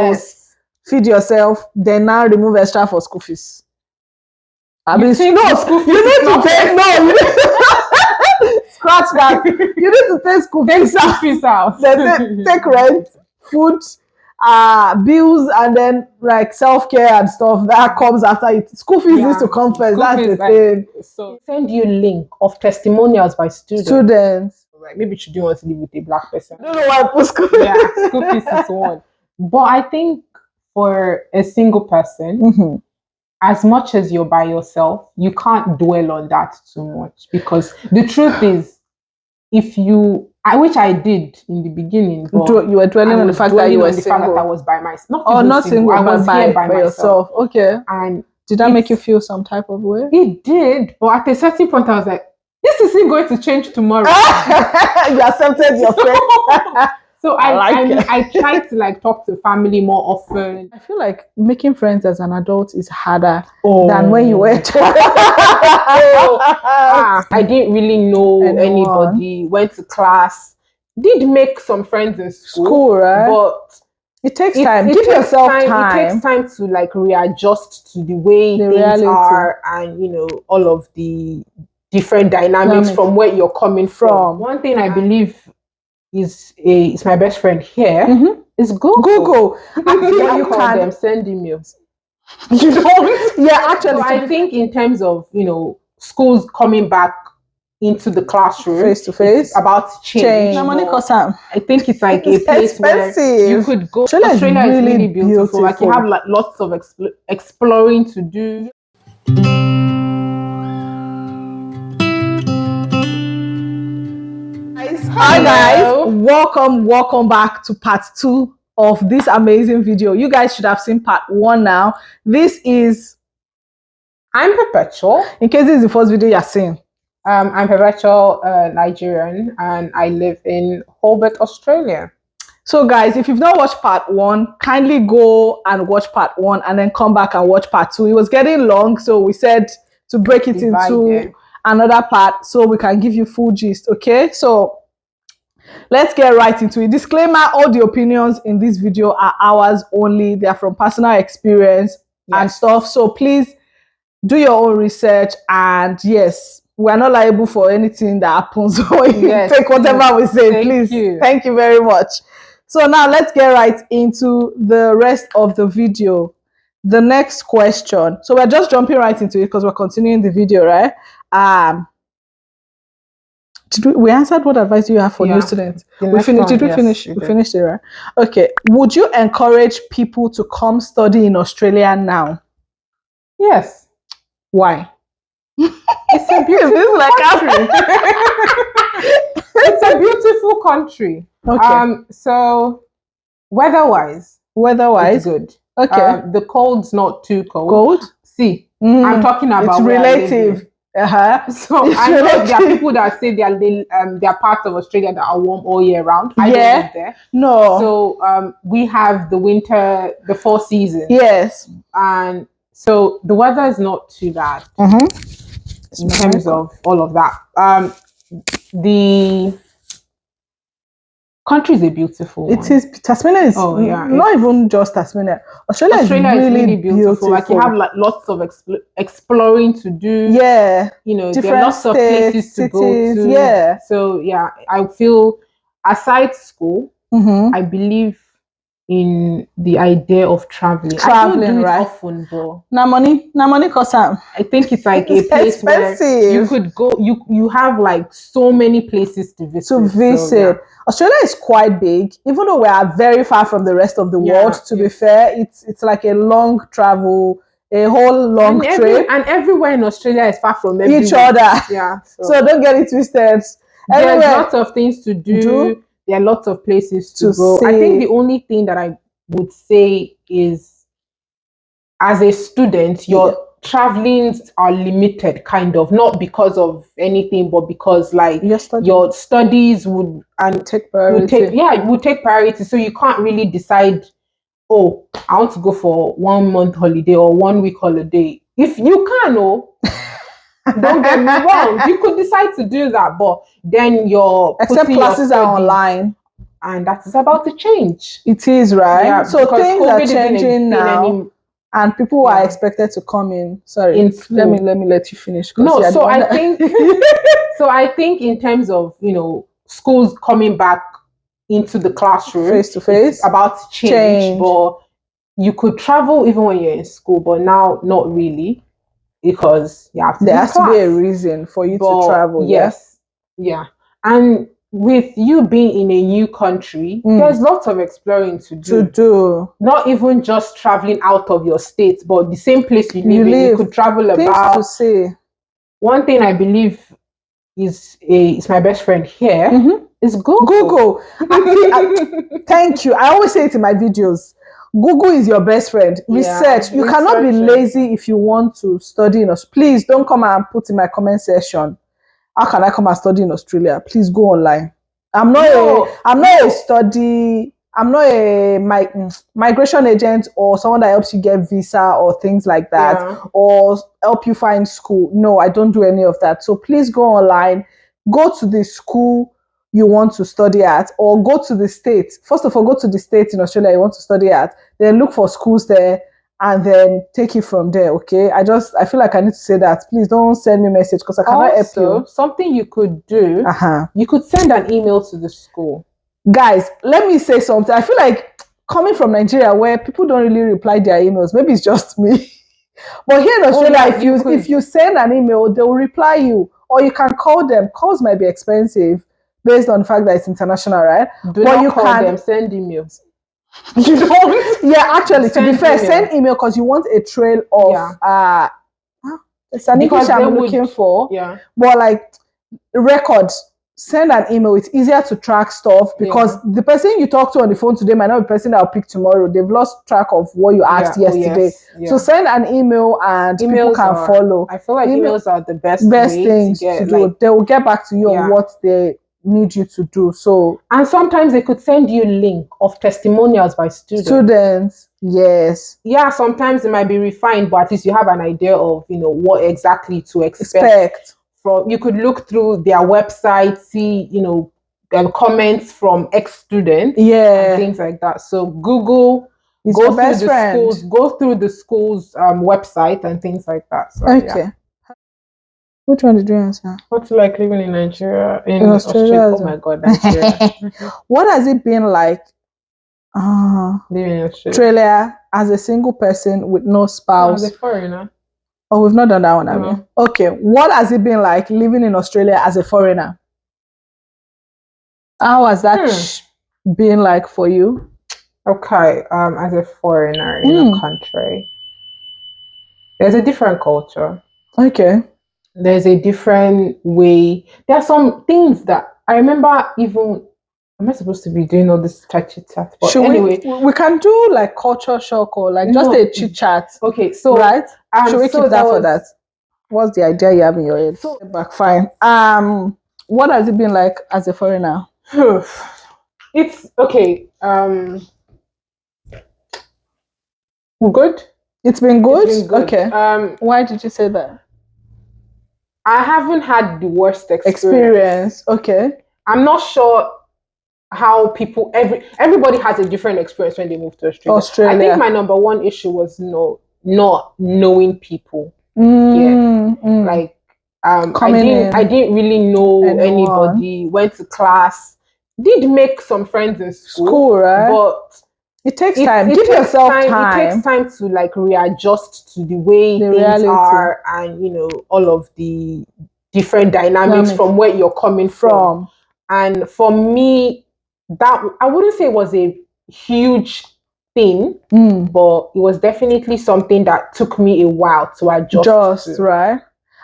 meals, feed yourself, then now remove extra for school fees. I mean, school fees you need to take scratch that. You need to take school fees out. Then take rent, food, bills, and then like self-care and stuff that comes after it. School fees needs to come first. That's the thing. So send you link of testimonials by students. Like maybe she didn't want to live with a black person. I don't know why I put school. School fees is one. But I think for a single person, as much as you're by yourself, you can't dwell on that too much, because the truth is, if you, which I did in the beginning, but you were dwelling on the fact that you were single. Fact that I was by myself. Not single. I was here by myself. Okay. And did that make you feel some type of way? It did, but at a certain point, I was like, this isn't going to change tomorrow. You accepted your friend. So I try to like talk to family more often. I feel like making friends as an adult is harder than when you were a child. I didn't really know anybody, went to class, did make some friends in school, right? But it takes time. Give yourself time. It takes time to like readjust to the way things are, and you know, all of the different dynamics from where you're coming from. One thing I believe is my best friend here is Google. You can send emails. You don't. Yeah, actually. So I think in terms of, you know, schools coming back into the classroom face to face, about change. I think it's like a place where you could go. Australia is really beautiful. Like you have like lots of exploring to do. Hi guys, welcome back to part 2 of this amazing video. You guys should have seen part 1 now. This is I'm Perpetual. In case this is the first video you're seeing, I'm Perpetual, Nigerian, and I live in Hobart, Australia. So guys, if you've not watched part 1, kindly go and watch part 1 and then come back and watch part 2. It was getting long, so we said to break it into another part so we can give you full gist. Okay, so let's get right into it. Disclaimer: all the opinions in this video are ours only. They are from personal experience and stuff, so please do your own research. And yes, we're not liable for anything that happens. So take whatever we say. Thank you very much. So now let's get right into the rest of the video. The next question, so we're just jumping right into it because we're continuing the video, right? We answered what advice do you have for new students? We finished. Did we finish? We finished it, right? Okay. Would you encourage people to come study in Australia now? Yes. Why? It's a beautiful country. It's a beautiful country. Okay. So weather-wise, it's good. Okay. The cold's not too cold. Cold? See, I'm talking about it's relative. So I know there are people that say they are parts of Australia that are warm all year round. I don't live there. No. So we have the winter, the 4 seasons. Yes. And so the weather is not too bad in terms of all of that. The country is a beautiful one. It is. Tasmania is not even just Tasmania. Australia is really beautiful. Like you have like lots of exploring to do. Yeah. You know, there are lots of places to go to. Yeah. So yeah, I feel aside school, I believe in the idea of traveling. I don't do it often, but now money costs. I think it's like a place where you could go. You have like so many places to visit. So, Australia is quite big, even though we are very far from the rest of the world. To be fair, it's like a long travel, a whole long trip. And everywhere in Australia is far from each other. Yeah. So don't get it twisted. There's lots of things to do. There are lots of places to go. I think the only thing that I would say is, as a student, your travelings are limited, kind of, not because of anything, but because like your studies would take priority. Would take priority. So you can't really decide, oh, I want to go for 1 month holiday or 1 week holiday. If you can, don't get me wrong, you could decide to do that, but then except classes are online. and that is about to change. It is, right? Yeah, so things are changing now, and people are expected to come in. Sorry, let me let you finish. No, so I think so I think in terms of, you know, schools coming back into the classroom face to face, about change, but you could travel even when you're in school, but now not really, because you have to there has to be a reason for you to travel. Yes, yeah. And with you being in a new country, there's lots of exploring to do. Not even just traveling out of your state, but the same place you live in, you could travel about. To see. One thing I believe is my best friend here is Google. Thank you. I always say it in my videos. Google is your best friend. Research. You cannot be lazy if you want to study in Australia. Please don't come and put in my comment section, how can I come and study in Australia? Please go online. I'm not a migration agent or someone that helps you get visa or things like that, or help you find school. No, I don't do any of that. So please go online, go to the school you want to study at, or go to the state. First of all, go to the state in Australia you want to study at, then look for schools there, and then take it from there. Okay, I feel like I need to say that. Please don't send me a message because I cannot help you. Something you could do, you could send an email to the school. Guys, let me say something. I feel like coming from Nigeria where people don't really reply their emails, maybe it's just me, but here in Australia, if you send an email, they will reply you, or you can call them. Calls might be expensive based on the fact that it's international, right? Do not call them, send emails. You don't? Yeah, actually, to be fair, send email because you want a trail of it's an English I'm looking for. Yeah. But like records, send an email. It's easier to track stuff because the person you talk to on the phone today might not be the person that will pick tomorrow. They've lost track of what you asked yesterday. So send an email and people can follow. I feel like emails are the best things to do. They will get back to you on what they need you to do. So, and sometimes they could send you a link of testimonials by students. Yes. Yeah, sometimes it might be refined, but at least you have an idea of, you know, what exactly to expect. From, you could look through their website, see, you know, comments from ex-students, and things like that. So Google, go through the school's website and things like that. So, okay. Which one did you answer? What's it like living in Nigeria? In Australia? Oh my God, Nigeria. What has it been like living in Australia as a single person with no spouse? As a foreigner. Oh, we've not done that one, have we? Okay. What has it been like living in Australia as a foreigner? How has that been like for you? Okay, as a foreigner in a country, there's a different culture. Okay. There's a different way. There are some things that I remember even. Am I supposed to be doing all this chat? But anyway, we can do like culture shock or like just a chit chat. Okay, so right. Should we keep that for that? What's the idea you have in your head? So back fine. What has it been like as a foreigner? It's okay. Good. It's been good. Okay. Why did you say that? I haven't had the worst experience. Okay. I'm not sure how people everybody has a different experience when they move to Australia. I think my number one issue was not knowing people. Like I didn't really know anybody. Went to class, did make some friends in school, right? But it takes time. Give yourself time. It takes time to like readjust to the way things are, and you know, all of the different dynamics from where you're coming from. And for me, that I wouldn't say it was a huge thing, but it was definitely something that took me a while to adjust to. Right?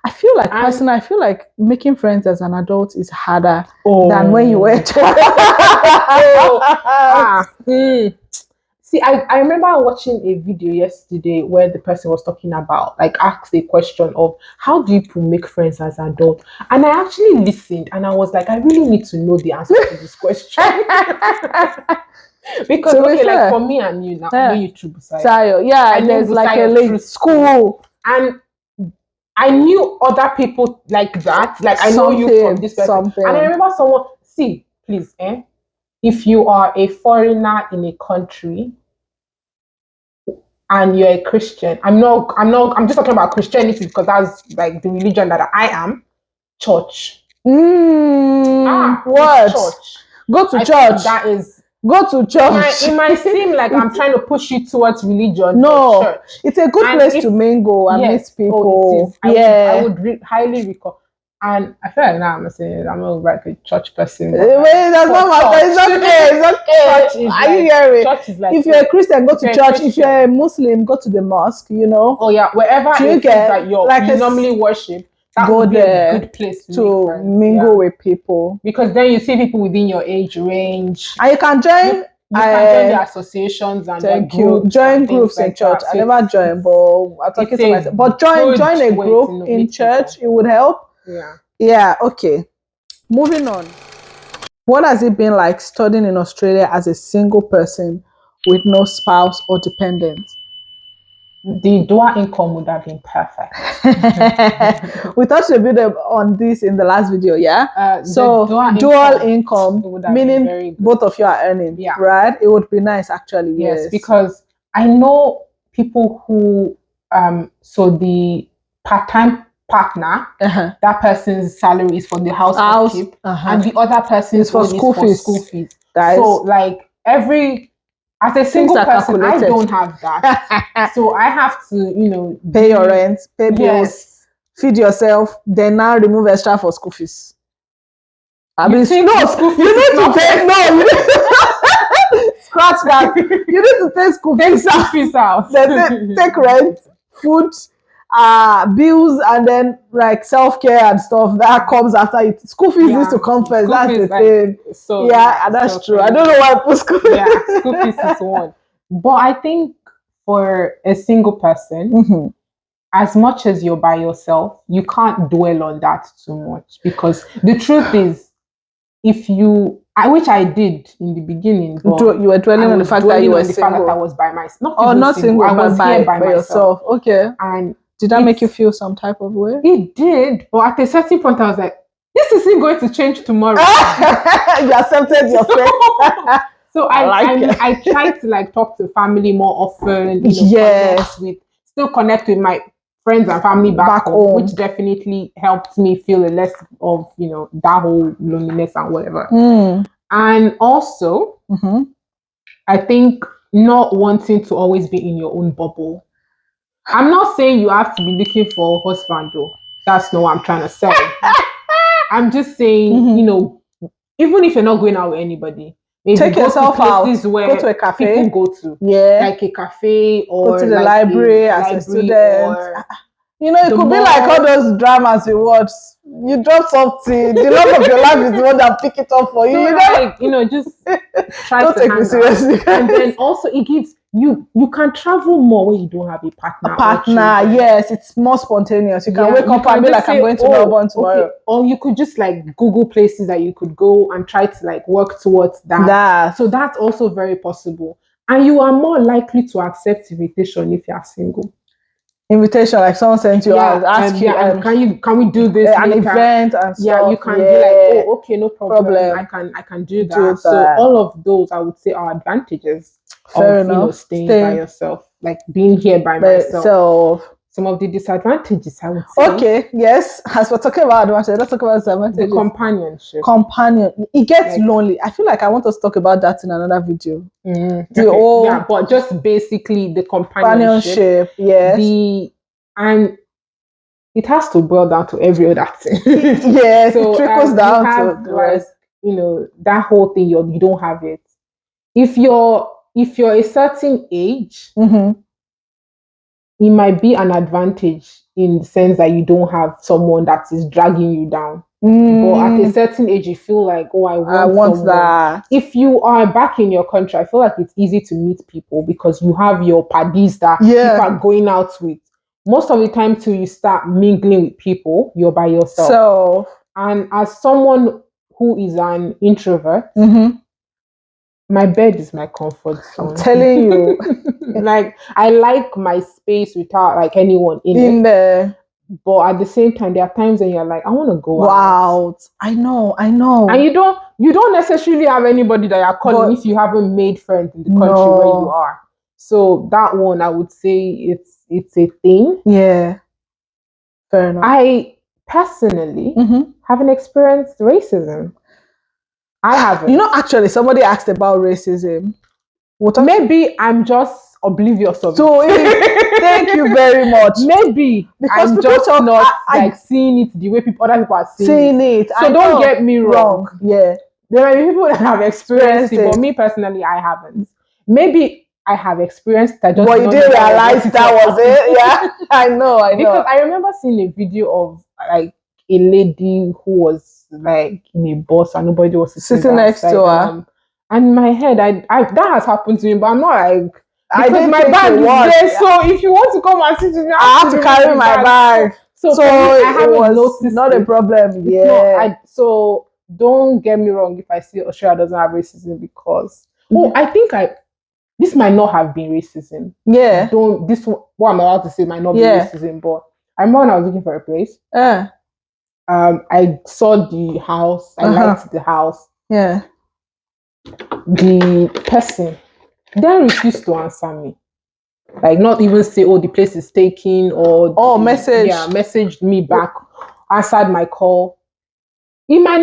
I feel like personally, I feel like making friends as an adult is harder than when you were a child. See, I remember watching a video yesterday where the person was talking about, like, asked a question of how do people make friends as an adult? And I actually listened and I was like, I really need to know the answer to this question. Because, like for me and you now, I know you through Busayo. And there's like a late school. And I knew other people like that. Like, I know you from this person. And I remember someone, see, please, if you are a foreigner in a country and you're a Christian, I'm just talking about Christianity because that's like the religion that I am. Church. What? Church. Go to church. That is. Go to church. It might seem like I'm trying to push you towards religion. No, church. It's a good place to mingle and meet people. I would highly recommend. And I feel like now I'm saying I'm not like a church person. Wait, that's not matter. It's okay. It's okay. Are you hearing? Church is like, if you're a Christian, go to church. If you're a Muslim, go to the mosque. You know. Oh yeah, wherever it is that you normally worship, that would be a good place to mingle with people. Because then you see people within your age range, and you can join. You can join the associations and thank you. Join groups in church. I never joined, but I'm talking to myself. But join a group in church. It would help. Yeah, okay. Moving on. What has it been like studying in Australia as a single person with no spouse or dependent? The dual income would have been perfect. We touched a bit on this in the last video, yeah? So dual income meaning both of you are earning, right? It would be nice actually, yes. Because I know people who, so the part-time partner, that person's salary is for the house upkeep, and the other person's for school fees. So like as a single person, I don't have that. So I have to, pay your rent, pay bills, feed yourself, then now remove extra for school fees. You need to pay, scratch that. You need to take school fees out. Then take rent, food, bills, and then like self-care and stuff that comes after it. School fees needs to come first. That's the thing. So that's true. I don't know why I put school fees. School fees is one. But I think for a single person, as much as you're by yourself, you can't dwell on that too much, because the truth is, which I did in the beginning, but you were dwelling on the fact that you were single. The fact that I was by myself. Not single. I was here by myself. Okay. And did that make you feel some type of way? It did, but at a certain point, I was like, "This isn't going to change tomorrow." You accepted your fate. So I tried to like talk to family more often. Still connect with my friends and family back home, which definitely helped me feel less of that whole loneliness and whatever. And also, I think not wanting to always be in your own bubble. I'm not saying you have to be looking for a husband, though. That's not what I'm trying to say. I'm just saying, even if you're not going out with anybody, maybe take yourself out. Where go to a cafe. People go to. Like a cafe, or go to the library as a student. It could be like all those dramas you watch. You drop something, the love of your life is the one that pick it up for you. Just try don't to take me seriously. And then also it gives you can travel more when you don't have a partner. Yes, it's more spontaneous. You can wake up and be like, I'm going to Melbourne tomorrow. Okay. Or you could just like Google places that you could go and try to like work towards that. So that's also very possible. And you are more likely to accept invitation if you are single. Invitation, like someone sent you out, ask you, can we do this an event and stuff. Yeah, you can be like, okay, no problem. I can do that. So all of those, I would say, are advantages. Fair enough. Staying by yourself, like being here by myself. Some of the disadvantages, I would say. Okay, yes. As we're talking about advantages, let's talk about disadvantages. The companionship. It gets lonely. I feel like I want us to talk about that in another video. But just basically the companionship. Yes. And it has to boil down to every other thing. Yes, so, it trickles down to the rest. That whole thing, you don't have it. If you're a certain age, it might be an advantage in the sense that you don't have someone that is dragging you down. But at a certain age, you feel like, I want that. If you are back in your country, I feel like it's easy to meet people because you have your paddies that you are going out with. Most of the time, till you start mingling with people, you're by yourself. And as someone who is an introvert, my bed is my comfort zone. I'm telling you. Like, I like my space without like anyone in there. But at the same time, there are times when you're like, I want to go out. I know. And you don't necessarily have anybody that you're calling if you haven't made friends in the country where you are. So that one, I would say it's a thing. Yeah. Fair enough. I personally haven't experienced racism. I haven't. You know, actually, somebody asked about racism. Maybe I'm just oblivious of it. So thank you very much. Maybe because I'm just not like seeing it the way other people are seeing it. So don't get me wrong. Yeah. There are people that have experienced it, but me personally, I haven't. Maybe I have experienced that, just but you didn't realize that was it. Yeah, I know. Because I remember seeing a video of like a lady who was like in a bus and nobody was sitting next to her. And in my head, I that has happened to me, but I'm not like, because my bag is there. So if you want to come and sit with me, I have to carry my bag. So I haven't noticed. Not a problem. Yeah. So don't get me wrong if I say Australia doesn't have racism, because I think this might not have been racism. Yeah. What I'm about to say might not be racism, but I remember when I was looking for a place. I saw the house. I liked the house. Yeah. The person then refused to answer me. Like, not even say, oh, the place is taken, or messaged me back, answered my call. It might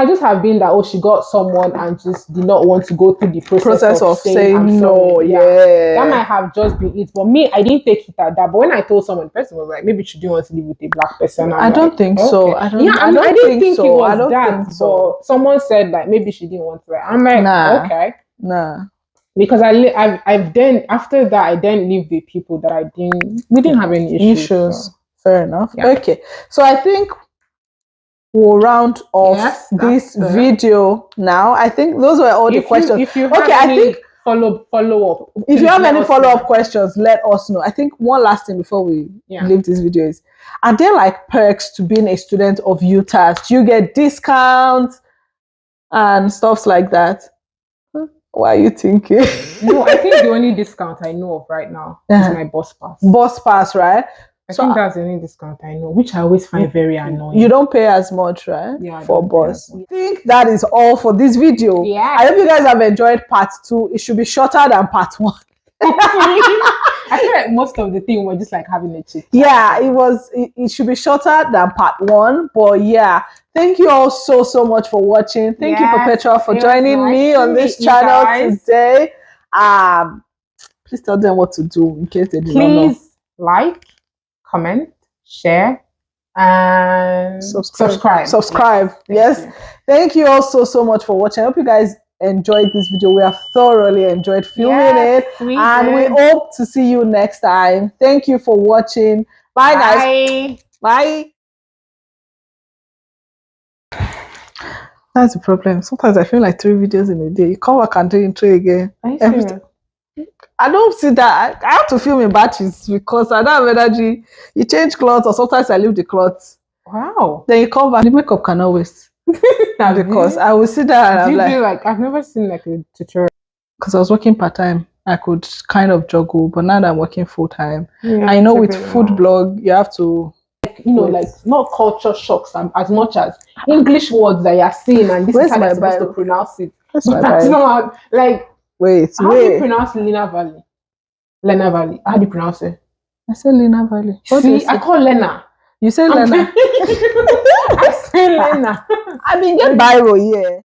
just have been that, oh, she got someone and just did not want to go through the process of saying no. Yeah. That might have just been it. But me, I didn't take it at that. But when I told someone, the person was like, maybe she didn't want to live with a black person. I don't think so. I didn't think it was that. But someone said like maybe she didn't want to. I'm like, okay. Nah. Because I've then, after that, I then lived with people that we didn't have any issues. So. Fair enough. Yeah. Okay. So I think we'll round off this video now. I think those were all the questions. If you have any follow up. If you have any follow-up questions, let us know. I think one last thing before we leave this video is, are there like perks to being a student of UTAS? Do you get discounts and stuff like that? Why are you thinking? No, I think the only discount I know of right now is my bus pass. Bus pass, right? I think that's the only discount I know, which I always find very annoying. You don't pay as much, right? Yeah. For bus. I think that is all for this video. Yeah. I hope you guys have enjoyed part 2. It should be shorter than part 1. I feel like most of the thing we're just like having a chit. Yeah, it should be shorter than part 1. But yeah, thank you all so much for watching. Thank you, Perpetua, for joining me on this channel today. Please tell them what to do in case they do not know. Please like, comment, share, and subscribe. Yes. Thank you all so much for watching. I hope you guys enjoyed this video. We have thoroughly enjoyed filming it, and we hope to see you next time. Thank you for watching. Bye guys. Bye. That's the problem. Sometimes I feel like 3 videos in a day. You come back and do intro again. I don't see that. I have to film in batches because I don't have energy. You change clothes, or sometimes I leave the clothes. Wow. Then you come back. The makeup cannot waste. Because I will sit there and I'm like, I've never seen like a tutorial. Because I was working part-time, I could kind of juggle, but now that I'm working full-time, I know with food blog, you have to, like not culture shocks as much as English words that you're seeing, and this is how you're supposed to pronounce it. That's not like, how do you pronounce Lena Valley? Lena Valley. How do you pronounce it? I said Lena Valley. See, I call Lena. You say Lena. I say Lena. I mean, get viral, yeah.